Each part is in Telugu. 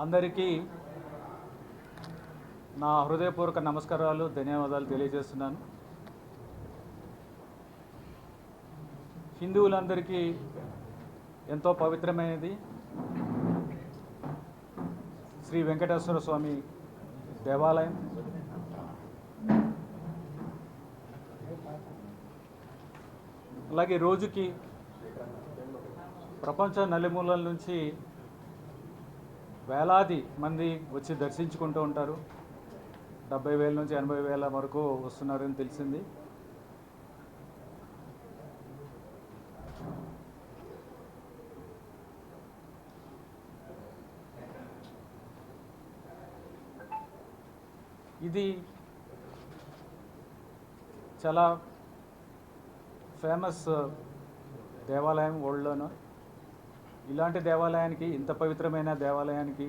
అందరికీ నా హృదయపూర్వక నమస్కారాలు, ధన్యవాదాలు తెలియజేస్తున్నాను. హిందువులందరికీ ఎంతో పవిత్రమైనది శ్రీ వెంకటేశ్వర స్వామి దేవాలయం. అలాగే రోజుకి ప్రపంచ నలుమూలల నుంచి వేలాది మంది వచ్చి దర్శించుకుంటూ ఉంటారు. 70,000 నుంచి 80,000 వరకు వస్తున్నారని తెలిసింది. ఇది చాలా ఫేమస్ దేవాలయం వరల్డ్లోనూ. ఇలాంటి దేవాలయానికి, ఇంత పవిత్రమైన దేవాలయానికి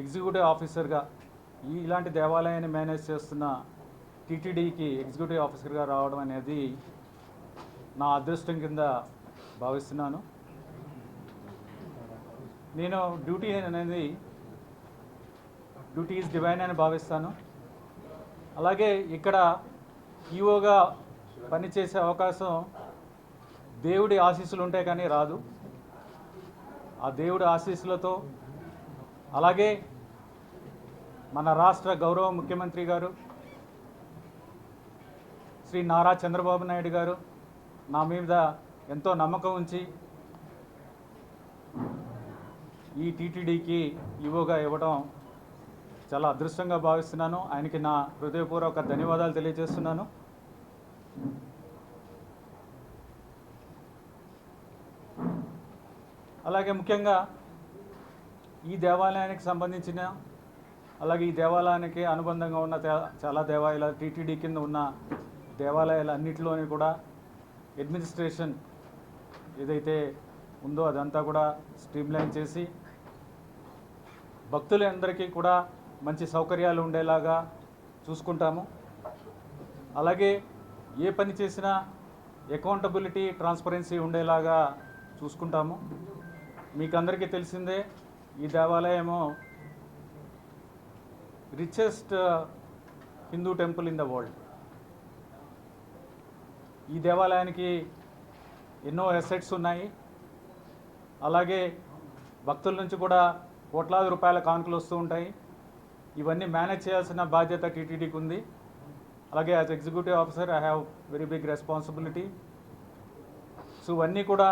ఎగ్జిక్యూటివ్ ఆఫీసర్గా, ఇలాంటి దేవాలయాన్ని మేనేజ్ చేస్తున్న టీటీడీకి ఎగ్జిక్యూటివ్ ఆఫీసర్గా రావడం అనేది నా అదృష్టం కింద భావిస్తున్నాను. నేను డ్యూటీ ఈజ్ డివైన్ అని భావిస్తాను. అలాగే ఇక్కడ ఈఓగా పనిచేసే అవకాశం దేవుడి ఆశీస్సులు ఉంటే కానీ రాదు. ఆ దేవుడి ఆశీస్సులతో, అలాగే మన రాష్ట్ర గౌరవ ముఖ్యమంత్రి గారు శ్రీ నారా చంద్రబాబు నాయుడు గారు నా మీద ఎంతో నమ్మకం ఉంచి ఈ టీటీడీకి ఈవోగా ఇవ్వడం చాలా అదృష్టంగా భావిస్తున్నాను. ఆయనకి నా హృదయపూర్వక ధన్యవాదాలు తెలియజేస్తున్నాను. అలాగే ముఖ్యంగా ఈ దేవాలయానికి సంబంధించిన, అలాగే ఈ దేవాలయానికి అనుబంధంగా ఉన్న చాలా దేవాలయాలు, టీటీడీ కింద ఉన్న దేవాలయాలు అన్నింటిలోని కూడా అడ్మినిస్ట్రేషన్ ఏదైతే ఉందో అదంతా కూడా స్ట్రీమ్లైన్ చేసి భక్తులందరికీ కూడా మంచి సౌకర్యాలు ఉండేలాగా చూసుకుంటాము. అలాగే ఏ పని చేసినా అకౌంటబిలిటీ, ట్రాన్స్పరెన్సీ ఉండేలాగా చూసుకుంటాము. మీకు అందరికీ తెలిసిందే, ఈ దేవాలయము richest Hindu temple in the world. ఈ దేవాలయానికి ఎన్నో అసెట్స్ ఉన్నాయి. అలాగే భక్తుల నుంచి కూడా కోట్లాది రూపాయల కానుకలు వస్తూ ఉంటాయి. ఇవన్నీ మేనేజ్ చేయాల్సిన బాధ్యత టీటీడీకి ఉంది. అలాగే as executive officer I have very big responsibility. So ఇవన్నీ కూడా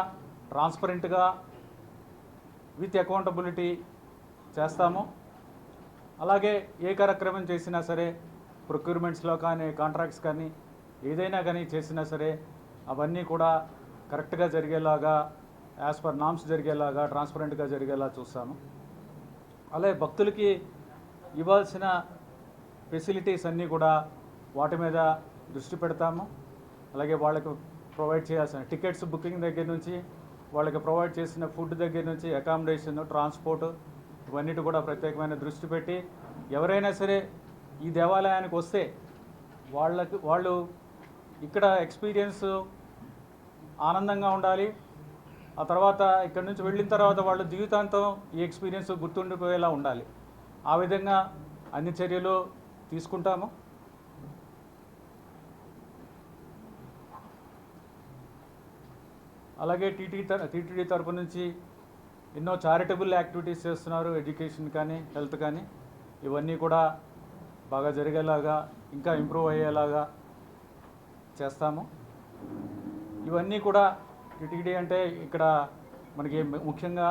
ట్రాన్స్పరెంట్గా విత్ అకౌంటబిలిటీ చేస్తాము. అలాగే ఏ కార్యక్రమం చేసినా సరే, ప్రొక్యూర్మెంట్స్లో కానీ, కాంట్రాక్ట్స్ కానీ, ఏదైనా కానీ చేసినా సరే అవన్నీ కూడా కరెక్ట్గా జరిగేలాగా, యాజ్ పర్ నామ్స్ జరిగేలాగా, ట్రాన్స్పరెంట్గా జరిగేలా చూస్తాము. అలాగే భక్తులకి ఇవ్వాల్సిన ఫెసిలిటీస్ అన్నీ కూడా వాటి మీద దృష్టి పెడతాము. అలాగే వాళ్ళకు ప్రొవైడ్ చేయాల్సిన టికెట్స్ బుకింగ్ దగ్గర నుంచి, వాళ్ళకి ప్రొవైడ్ చేసిన ఫుడ్ దగ్గర నుంచి, అకామిడేషన్, ట్రాన్స్పోర్ట్, ఇవన్నిటి కూడా ప్రత్యేకమైన దృష్టి పెట్టి ఎవరైనా సరే ఈ దేవాలయానికి వస్తే వాళ్ళు ఇక్కడ ఎక్స్పీరియన్స్ ఆనందంగా ఉండాలి. ఆ తర్వాత ఇక్కడి నుంచి వెళ్ళిన తర్వాత వాళ్ళు జీవితాంతం ఈ ఎక్స్పీరియన్స్ గుర్తుండిపోయేలా ఉండాలి. ఆ విధంగా అన్ని చర్యలు తీసుకుంటాము. అలాగే టీటీడీ తరపు నుంచి ఎన్నో చారిటబుల్ యాక్టివిటీస్ చేస్తున్నారు. ఎడ్యుకేషన్ కానీ, హెల్త్ కానీ, ఇవన్నీ కూడా బాగా జరిగేలాగా, ఇంకా ఇంప్రూవ్ అయ్యేలాగా చేస్తాము. ఇవన్నీ కూడా టీటీడీ అంటే ఇక్కడ మనకి ముఖ్యంగా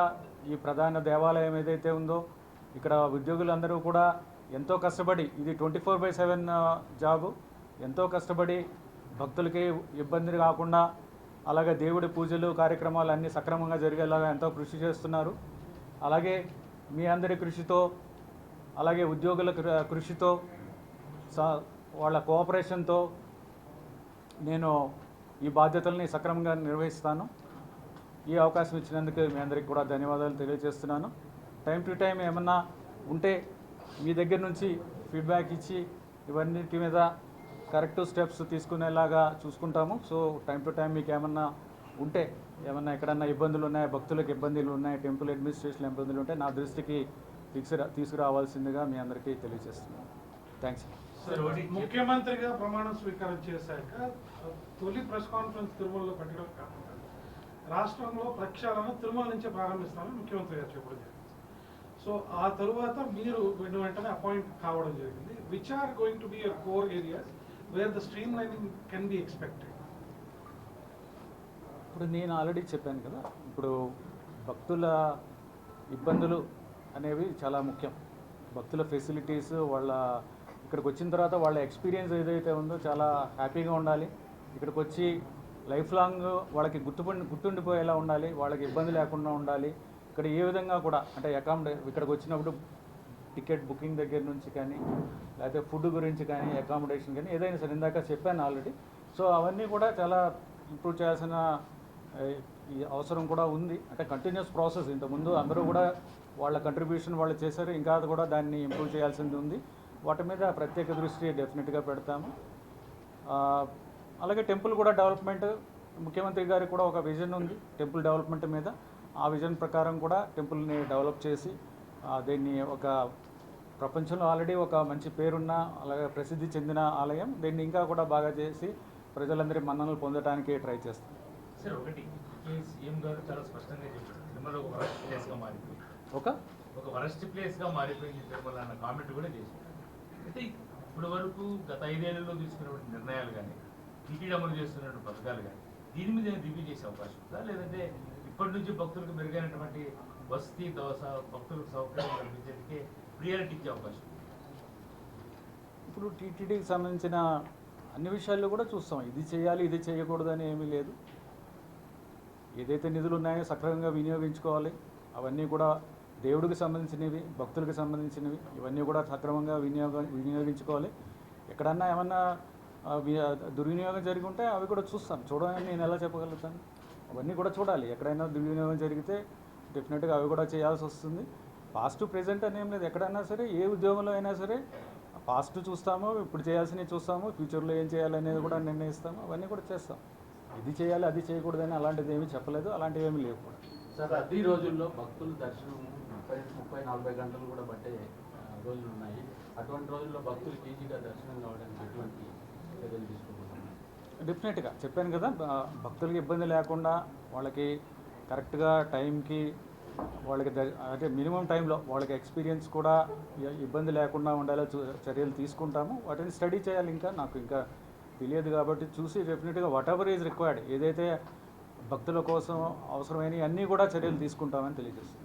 ఈ ప్రధాన దేవాలయం ఏదైతే ఉందో, ఇక్కడ ఉద్యోగులందరూ కూడా ఎంతో కష్టపడి, ఇది 24/7 జాబు, ఎంతో కష్టపడి భక్తులకి ఇబ్బంది కాకుండా, అలాగే దేవుడి పూజలు, కార్యక్రమాలు అన్నీ సక్రమంగా జరిగేలాగా ఎంతో కృషి చేస్తున్నారు. అలాగే మీ అందరి కృషితో, అలాగే ఉద్యోగుల కృషితో, వాళ్ళ కోఆపరేషన్తో నేను ఈ బాధ్యతల్ని సక్రమంగా నిర్వహిస్తాను. ఈ అవకాశం ఇచ్చినందుకు మీ అందరికీ కూడా ధన్యవాదాలు తెలియజేస్తున్నాను. టైం టు టైం ఏమన్నా ఉంటే మీ దగ్గర నుంచి ఫీడ్బ్యాక్ ఇచ్చి ఇవన్నిటి మీద కరెక్ట్ స్టెప్స్ తీసుకునేలాగా చూసుకుంటాము. సో టైం టు టైం మీకు ఏమన్నా ఉంటే ఏమన్నా ఎక్కడన్నా ఇబ్బందులు ఉన్నాయి, భక్తులకు ఇబ్బందులు ఉన్నాయి, టెంపుల్ అడ్మినిస్ట్రేషన్ ఇబ్బందులు ఉంటే నా దృష్టికి తీసుకురావాల్సిందిగా మీ అందరికీ తెలియజేస్తున్నాను. థ్యాంక్స్. ముఖ్యమంత్రిగా ప్రమాణ స్వీకారం చేశాక తొలి ప్రెస్ కాన్ఫరెన్స్ తిరుమలలో పెట్టడం కాకుండా రాష్ట్రంలో ప్రక్షాళన తిరుమల నుంచే ప్రారంభిస్తామని ముఖ్యమంత్రి గారు చెప్పడం జరిగింది. సో ఆ తరువాత మీరు వెంటనే అపాయింట్ కావడం జరిగింది. Which are going to be your core areas where the streamlining can be expected? ఇప్పుడు నేను ఆల్రెడీ చెప్పాను కదా, ఇప్పుడు భక్తుల ఇబ్బందులు అనేవి చాలా ముఖ్యం. భక్తుల ఫెసిలిటీస్, వాళ్ళ ఇక్కడికి వచ్చిన తర్వాత వాళ్ళ ఎక్స్పీరియన్స్ ఏదైతే ఉందో చాలా హ్యాపీగా ఉండాలి. ఇక్కడికి వచ్చి లైఫ్ లాంగ్ వాళ్ళకి గుర్తుండిపోయేలా ఉండాలి, వాళ్ళకి ఇబ్బంది లేకుండా ఉండాలి. ఇక్కడ ఏ విధంగా కూడా అంటే ఇక్కడికి వచ్చినప్పుడు టికెట్ బుకింగ్ దగ్గర నుంచి కానీ, లేకపోతే ఫుడ్ గురించి కానీ, అకామిడేషన్ కానీ ఏదైనా సరే ఇందాక చెప్పాను ఆల్రెడీ. సో అవన్నీ కూడా చాలా ఇంప్రూవ్ చేయాల్సిన ఈ అవసరం కూడా ఉంది. అంటే కంటిన్యూస్ ప్రాసెస్. ఇంతకుముందు అందరూ కూడా వాళ్ళ కంట్రిబ్యూషన్ వాళ్ళు చేశారు, ఇంకా కూడా దాన్ని ఇంప్రూవ్ చేయాల్సింది ఉంది. వాటి మీద ప్రత్యేక దృష్టి డెఫినెట్గా పెడతాము. అలాగే టెంపుల్ కూడా డెవలప్మెంట్, ముఖ్యమంత్రి గారికి కూడా ఒక విజన్ ఉంది టెంపుల్ డెవలప్మెంట్ మీద. ఆ విజన్ ప్రకారం కూడా టెంపుల్ని డెవలప్ చేసి దీన్ని ఒక ప్రపంచంలో ఆల్రెడీ ఒక మంచి పేరున్న అలాగే ప్రసిద్ధి చెందిన ఆలయం, దీన్ని ఇంకా కూడా బాగా చేసి ప్రజలందరి మన్ననలు పొందడానికి ట్రై చేస్తాం. సార్ ఒకటి సీఎం గారు చాలా స్పష్టంగా చెప్పారు, తిరుమల ఒక వరస్ట్ ప్లేస్గా మారిపోయింది, ఒక వరస్ట్ ప్లేస్గా మారిపోయింది తిరుమల అన్న కామెంట్ కూడా చేశారు. అయితే ఇప్పటి వరకు గత 5 ఏళ్లలో తీసుకున్నటువంటి నిర్ణయాలు కానీ, టీటీడీ అమలు చేస్తున్నటువంటి పథకాలు కానీ దీని మీద రివ్యూ చేసే అవకాశం ఉందా? లేదంటే ఇప్పటి నుంచి భక్తులకు మెరుగైనటువంటి వసతి దోశ భక్తులకు సౌకర్యం కల్పించేందుకే ప్రియారిటీ ఇచ్చే అవకాశం? ఇప్పుడు టీటీడీకి సంబంధించిన అన్ని విషయాల్లో కూడా చూస్తాం. ఇది చేయాలి, ఇది చేయకూడదు అని ఏమీ లేదు. ఏదైతే నిధులు ఉన్నాయో సక్రమంగా వినియోగించుకోవాలి. అవన్నీ కూడా దేవుడికి సంబంధించినవి, భక్తులకు సంబంధించినవి, ఇవన్నీ కూడా సక్రమంగా వినియోగించుకోవాలి. ఎక్కడన్నా ఏమన్నా దుర్వినియోగం జరిగి ఉంటే అవి కూడా చూస్తాం. చూడని నేను ఎలా చెప్పగలుగుతాను? అవన్నీ కూడా చూడాలి. ఎక్కడైనా దుర్వినియోగం జరిగితే డెఫినెట్గా అవి కూడా చేయాల్సి వస్తుంది. పాస్ట్ ప్రెజెంట్ అని ఏం లేదు. ఎక్కడైనా సరే ఏ ఉద్యోగంలో అయినా సరే పాస్ట్ చూస్తాము, ఇప్పుడు చేయాల్సినవి చూస్తాము, ఫ్యూచర్లో ఏం చేయాలనేది కూడా నిర్ణయిస్తాము. అవన్నీ కూడా చేస్తాం. ఇది చేయాలి, అది చేయకూడదని అలాంటిది ఏమీ చెప్పలేదు, అలాంటివి ఏమీ లేవు కూడా. సార్, అన్ని రోజుల్లో భక్తులు దర్శనం 30-40 గంటలు కూడా పట్టే రోజులు ఉన్నాయి. అటువంటి రోజుల్లో భక్తులకు ఈజీగా దర్శనం కావడానికి ఎటువంటి చర్యలు తీసుకుంటున్నాం? డెఫినెట్గా చెప్పాను కదా, భక్తులకి ఇబ్బంది లేకుండా వాళ్ళకి కరెక్ట్గా టైంకి వాళ్ళకి అంటే మినిమం టైంలో వాళ్ళకి ఎక్స్పీరియన్స్ కూడా ఇబ్బంది లేకుండా ఉండేలా చర్యలు తీసుకుంటాము. వాటిని స్టడీ చేయాలి. ఇంకా నాకు ఇంకా తెలియదు కాబట్టి చూసి డెఫినెట్గా వాట్ ఎవర్ ఈజ్ రిక్వైర్డ్, ఏదైతే భక్తుల కోసం అవసరమైనవి అన్నీ కూడా చర్యలు తీసుకుంటామని తెలియజేస్తుంది.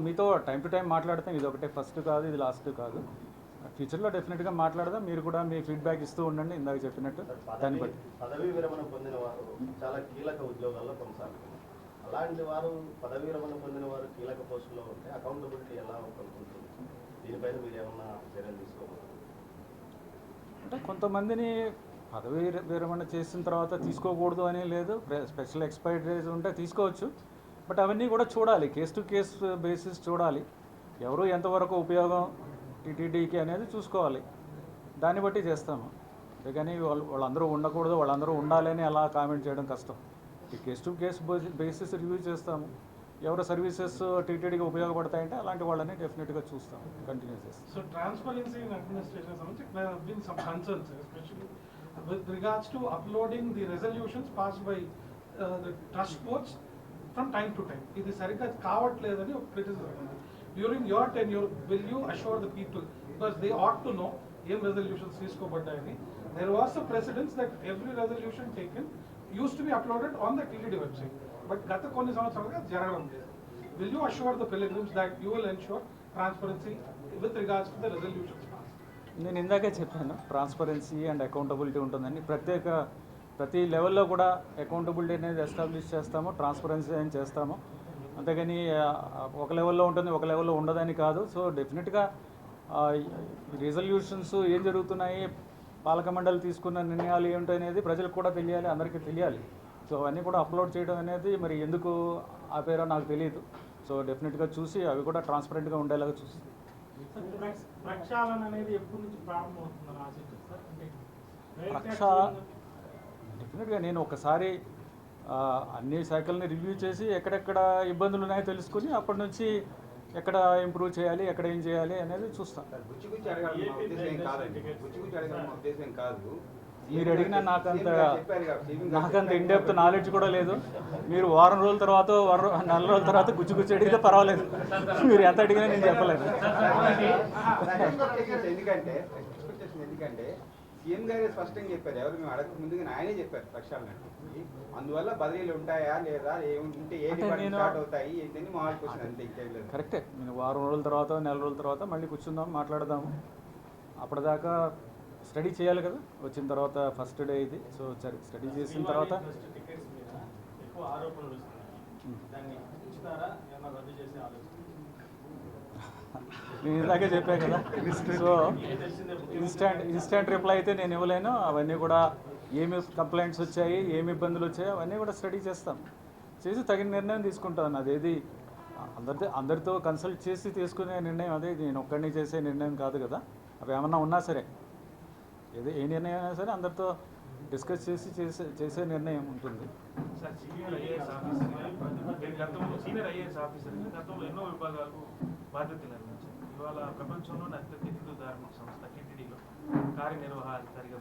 మీతో టైం టు టైం మాట్లాడతాం. ఇది ఒకటే ఫస్ట్ కాదు, ఇది లాస్ట్ కాదు. ఫ్యూచర్లో డెఫినెట్గా మాట్లాడదాం. మీరు కూడా మీ ఫీడ్బ్యాక్ ఇస్తూ ఉండండి. ఇందాక చెప్పినట్టు దాన్ని బట్టి. పదవీ విరమణ పొందిన వారు చాలా కీలక ఉద్యోగాల్లో కొనసాగుతున్నారు. అలాంటి వారు పదవీ విరమణ పొందిన వారు కీలక పోస్టులో ఉంటే అకౌంటబిలిటీ ఎలా ఉంటుంది? దీనిపైన మీరు ఏమన్నా చర్యలు తీసుకోవాలి? అంటే కొంతమందిని పదవీ విరమణ చేసిన తర్వాత తీసుకోకూడదు అని లేదు. స్పెషల్ ఎక్స్పైరీస్ ఉంటే తీసుకోవచ్చు. బట్ అవన్నీ కూడా చూడాలి, కేస్ టు కేస్ బేసిస్ చూడాలి. ఎవరు ఎంతవరకు ఉపయోగం టీటీడీకి అనేది చూసుకోవాలి. దాన్ని బట్టి చేస్తాము. అంతేగాని వాళ్ళందరూ ఉండకూడదు, వాళ్ళందరూ ఉండాలని అలా కామెంట్ చేయడం కష్టం. ఈ case to case basis review చేస్తాము. ఎవరు సర్వీసెస్ టీటీడీకి ఉపయోగపడతాయంటే అలాంటి వాళ్ళని డెఫినెట్గా చూస్తాం, కంటిన్యూ చేస్తాం. సో ట్రాన్స్పరెన్సీ ఇన్ అడ్మినిస్ట్రేషన్ సంబంధించి there have been some concerns, especially with regards to uploading the resolutions passed by the trust boards from time to time. ఇది సరిగ్గా కావట్లేదని ఒక క్రిటిసిజం ఉంది. During your tenure, will you assure the people, because they ought to know ఏం resolutions తీసుకోబడ్డాయని? There was a precedence that every resolution taken used to be uploaded on the TTD website, but గత కొన్ని సంవత్సరాలుగా జరగడం లేదు. Will you assure the pilgrims that you will ensure transparency with regards to the resolutions passed? నేను ఇందాకే చెప్పాను, ట్రాన్స్పరెన్సీ అండ్ అకౌంటబిలిటీ ఉంటుందని. ప్రతి లెవెల్లో కూడా అకౌంటబిలిటీ అనేది ఎస్టాబ్లిష్ చేస్తాము, ట్రాన్స్పరెన్సీ అని చేస్తాము. అంతేగాని ఒక లెవెల్లో ఉంటుంది, ఒక లెవెల్లో ఉండదని కాదు. సో డెఫినెట్గా రిజల్యూషన్స్ ఏం జరుగుతున్నాయి, పాలక మండలి తీసుకున్న నిర్ణయాలు ఏమిటి అనేది ప్రజలకు కూడా తెలియాలి, అందరికీ తెలియాలి. సో అవన్నీ కూడా అప్లోడ్ చేయడం అనేది మరి ఎందుకు ఆపేరో నాకు తెలియదు. సో డెఫినెట్గా చూసి అవి కూడా ట్రాన్స్పరెంట్గా ఉండేలాగా చూస్తాం. ప్రక్షాళన అనేది ఎప్పటి నుంచి ప్రారంభమవుతుందని ఆశించారు సార్? అంటే డెఫినెట్గా నేను ఒకసారి అన్ని శాఖల్ని రివ్యూ చేసి ఎక్కడెక్కడ ఇబ్బందులు ఉన్నాయో తెలుసుకుని అప్పటి నుంచి ఎక్కడ ఇంప్రూవ్ చేయాలి, ఎక్కడ ఏం చేయాలి అనేది చూస్తాం. గుచ్చి అడగాలి ఉద్దేశం కాదండి, గుచ్చి అడగాలి ఉద్దేశం కాదు. మీరు అడిగినా నాకంత ఇండెప్త్ నాలెడ్జ్ కూడా లేదు. మీరు వారం రోజుల తర్వాత నెల రోజుల తర్వాత గుచ్చి అడిగితే పర్వాలేదు, మీరు ఎంత అడిగినా నేను చెప్పలేదు. ఎందుకంటే సీఎం గారే స్పష్టంగా చెప్పారు, ఎవరు మేము అడగక ముందుగా ఆయనే చెప్పారు ప్రక్షాళన. అందువల్ల బదిలీలు ఉంటాయా లేదా, ఉంటే ఏ డిపార్ట్మెంట్ స్టార్ట్ అవుతాయి ఏంటని మా క్వశ్చన్ అంతే, ఇంకేం లేదు. కరెక్టే, నేను వారం రోజుల తర్వాత నెల రోజుల తర్వాత మళ్ళీ కూర్చుందాం, మాట్లాడదాము. అప్పటిదాకా స్టడీ చేయాలి కదా, వచ్చిన తర్వాత ఫస్ట్ డే ఇది. సో స్టడీ చేసిన తర్వాత ఎక్కువ ఆరోపణలు వస్తున్నాయి, దాన్ని ఉంచుతారా ఏమైనా రద్దు చేసే ఆలోచన? నేను ఇలాగే చెప్పాను కదా. సో ఇన్స్టెంట్ రిప్లై అయితే నేను ఇవ్వలేను. అవన్నీ కూడా ఏమి కంప్లైంట్స్ వచ్చాయి, ఏమి ఇబ్బందులు వచ్చాయి అవన్నీ కూడా స్టడీ చేస్తాం, చేసి తగిన నిర్ణయం తీసుకుంటాను. అదేది అందరితో కన్సల్ట్ చేసి తీసుకునే నిర్ణయం అదే, నేను ఒక్కడిని చేసే నిర్ణయం కాదు కదా. అవి ఏమన్నా ఉన్నా సరే, ఏ నిర్ణయం అయినా సరే అందరితో డిస్కస్ చేసి చేసే నిర్ణయం ఉంటుంది. సార్, సీనియర్ ఐఏఎస్ ఆఫీసర్ గతంలో ఎన్నో విభాగాలకు బాధ్యతలు నిర్వహించారు. ఇవాళ ప్రపంచంలోనే అత్యంత హిందూ ధార్మిక సంస్థ టీటీడీలో కార్యనిర్వహణాధికారిగా